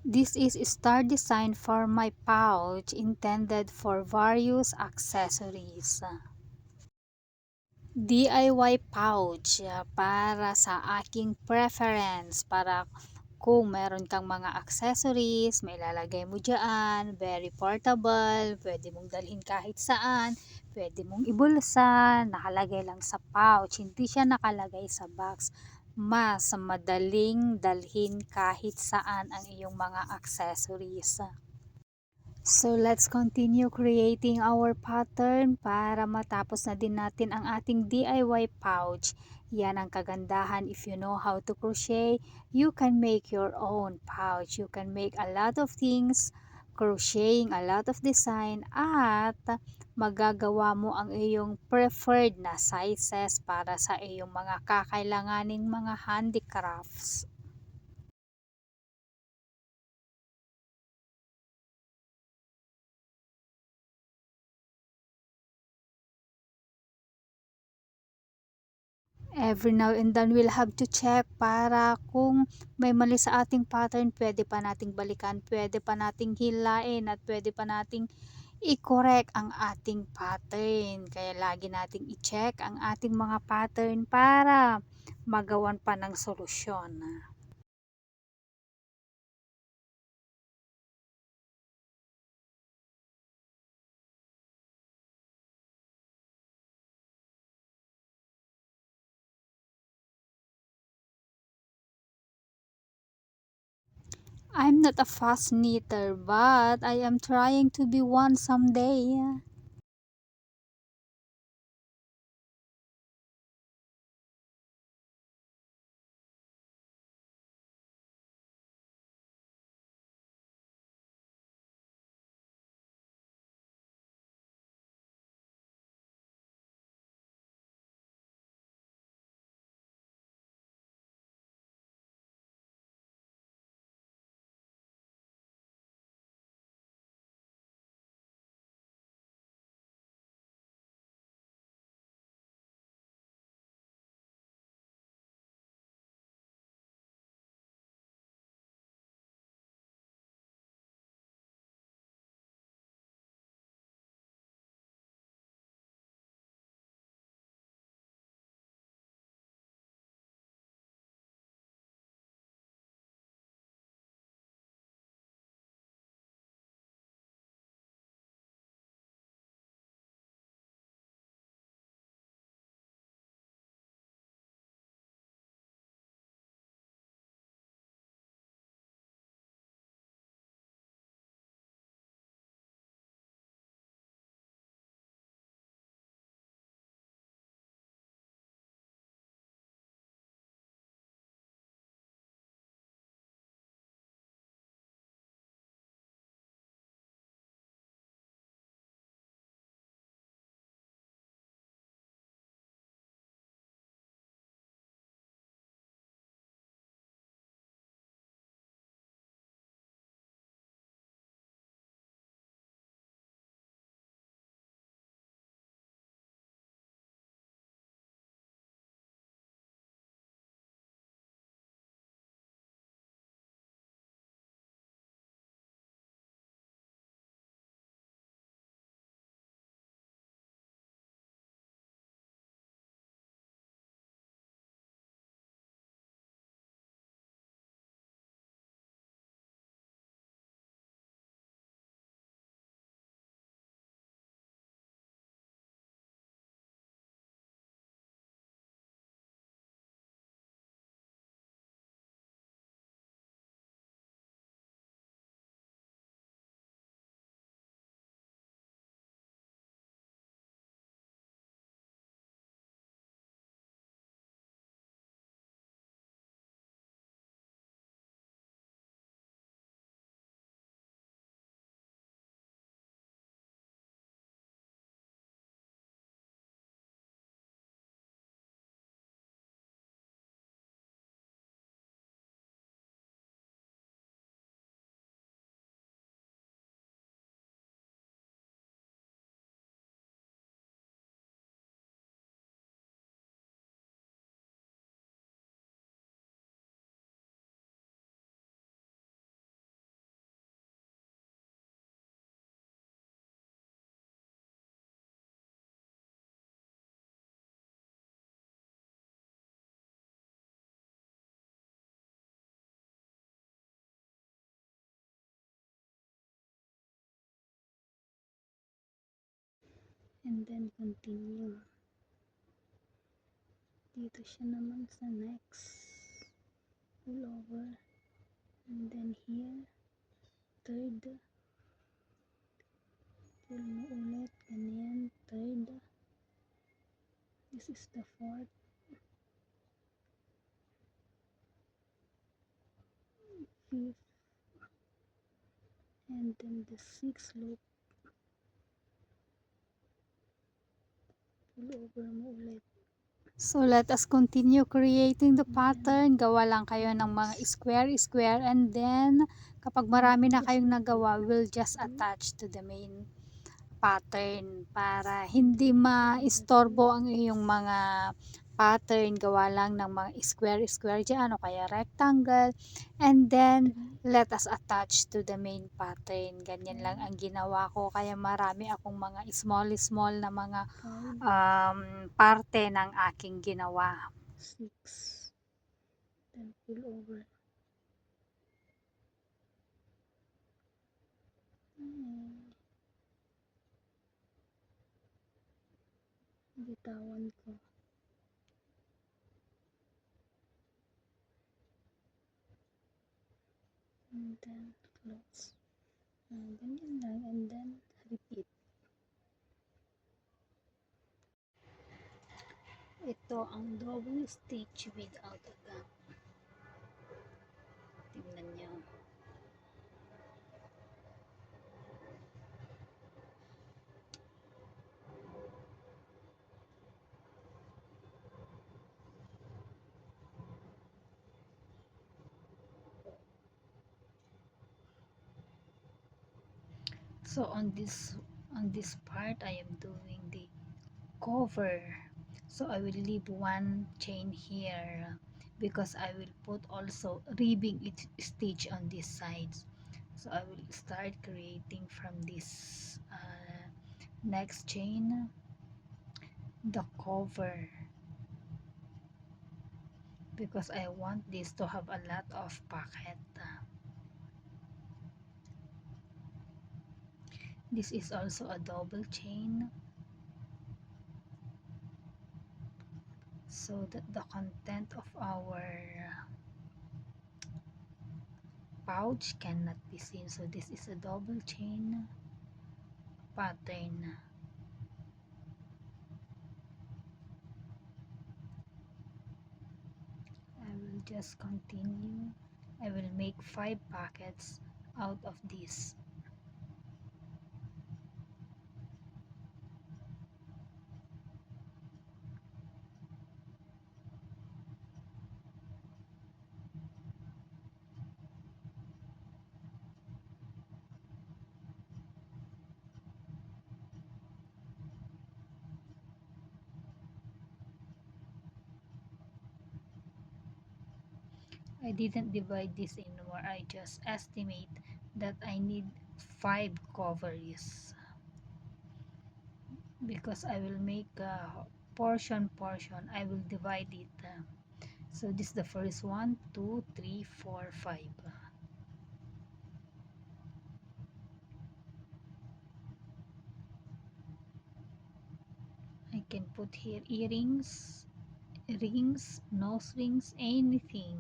This is a star design for my pouch intended for various accessories. DIY pouch para sa aking preference, para kung meron kang mga accessories, may lalagay mo dyan, very portable, pwede mong dalhin kahit saan, pwede mong ibulsa, nakalagay lang sa pouch, hindi siya nakalagay sa box. Mas madaling dalhin kahit saan ang iyong mga accessories. So let's continue creating our pattern para matapos na din natin ang ating DIY pouch. Yan ang kagandahan, if you know how to crochet, you can make your own pouch. You can make a lot of things, crocheting a lot of design, at magagawa mo ang iyong preferred na sizes para sa iyong mga kakailanganing mga handicrafts. Every now and then we'll have to check para kung may mali sa ating pattern, pwede pa nating balikan, pwede pa nating hilain, at pwede pa nating i-correct ang ating pattern. Kaya lagi nating i-check ang ating mga pattern para magawan pa ng solusyon. I'm not a fast knitter, but I am trying to be one someday. and then continue. Dito siya naman sa next, pull over, and then here, third, pull mo ulit, ganyan, third, this is the fourth, fifth, and then the sixth loop, pull over mo ulit. So let us continue creating the pattern. Gawa lang kayo ng mga square and then kapag marami na kayong nagawa, we'll just attach to the main pattern para hindi ma-istorbo ang iyong mga pattern. Gawa lang ng mga square dyan o kaya rectangle, and then let us attach to the main pattern. Ganyan lang ang ginawa ko, kaya marami akong mga small na mga parte ng aking ginawa. 6, then pull over. Bitawan ko. And then close. Ganyan lang, and then repeat. Ito ang double stitch without a gap. Tingnan nyo. So on this part, I am doing the cover. So I will leave one chain here because I will put also ribbing stitch on this side. So I will start creating from this next chain the cover, because I want this to have a lot of pocket. This is also a double chain, so that the content of our pouch cannot be seen. So this is a double chain pattern. I will just continue. I will make 5 pockets out of this. I didn't divide this anymore. I just estimate that I need 5 covers, because I will make a portion. I will divide it. So this is the first one, 2, 3, 4, 5. I can put here earrings, rings, nose rings, anything.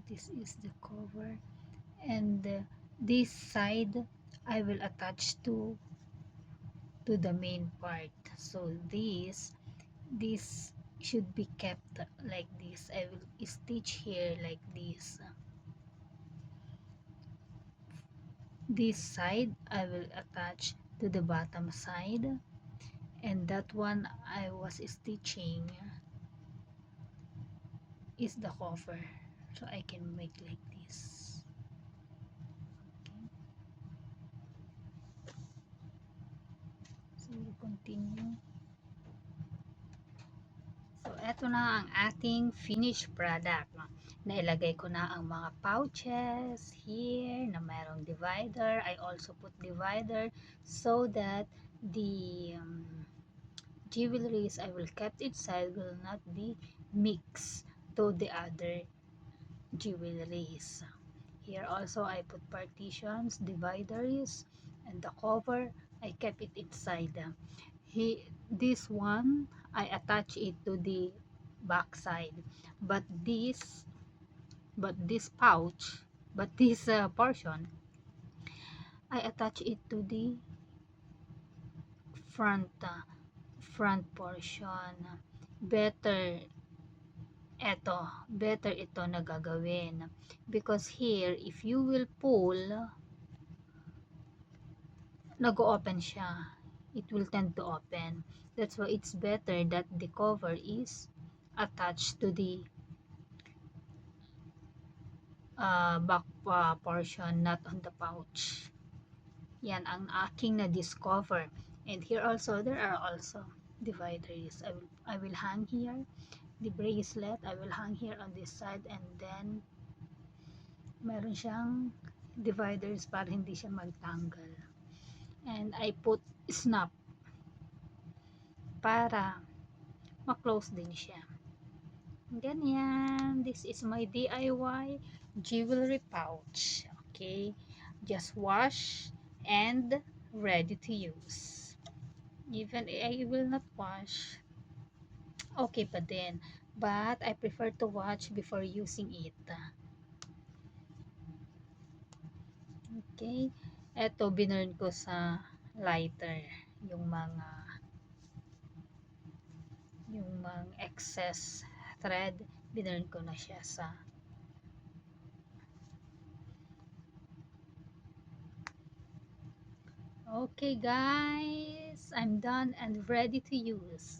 This is the cover, and this side I will attach to the main part. So this should be kept like this. I will stitch here like this. This side I will attach to the bottom side, and that one I was stitching is the cover, so I can make like this. Okay. So we'll continue. So eto na ang ating finished product. Nailagay ko na ang mga pouches here na mayroong divider. I also put divider so that the jewelries I will keep inside will not be mixed to the other jewelries. Here also I put partitions, dividers, and the cover I kept it inside. This one I attach it to the back side, but this pouch, but this portion I attach it to the front portion. Better better ito na gagawin, because here if you will pull, nag-open siya, it will tend to open. That's why it's better that the cover is attached to the back portion, not on the pouch. Yan ang aking na-discover. And here also, there are also dividers. I will hang here the bracelet. I will hang here on this side, and then meron siyang dividers para hindi siya magtanggal. And I put snap para ma-close din siya. Ganyan. This is my DIY jewelry pouch. Okay? Just wash and ready to use. Even I will not wash, okay pa din. But I prefer to watch before using it. Okay? Eto, binurn ko sa lighter yung mga excess thread, binurn ko na siya sa okay guys, I'm done and ready to use.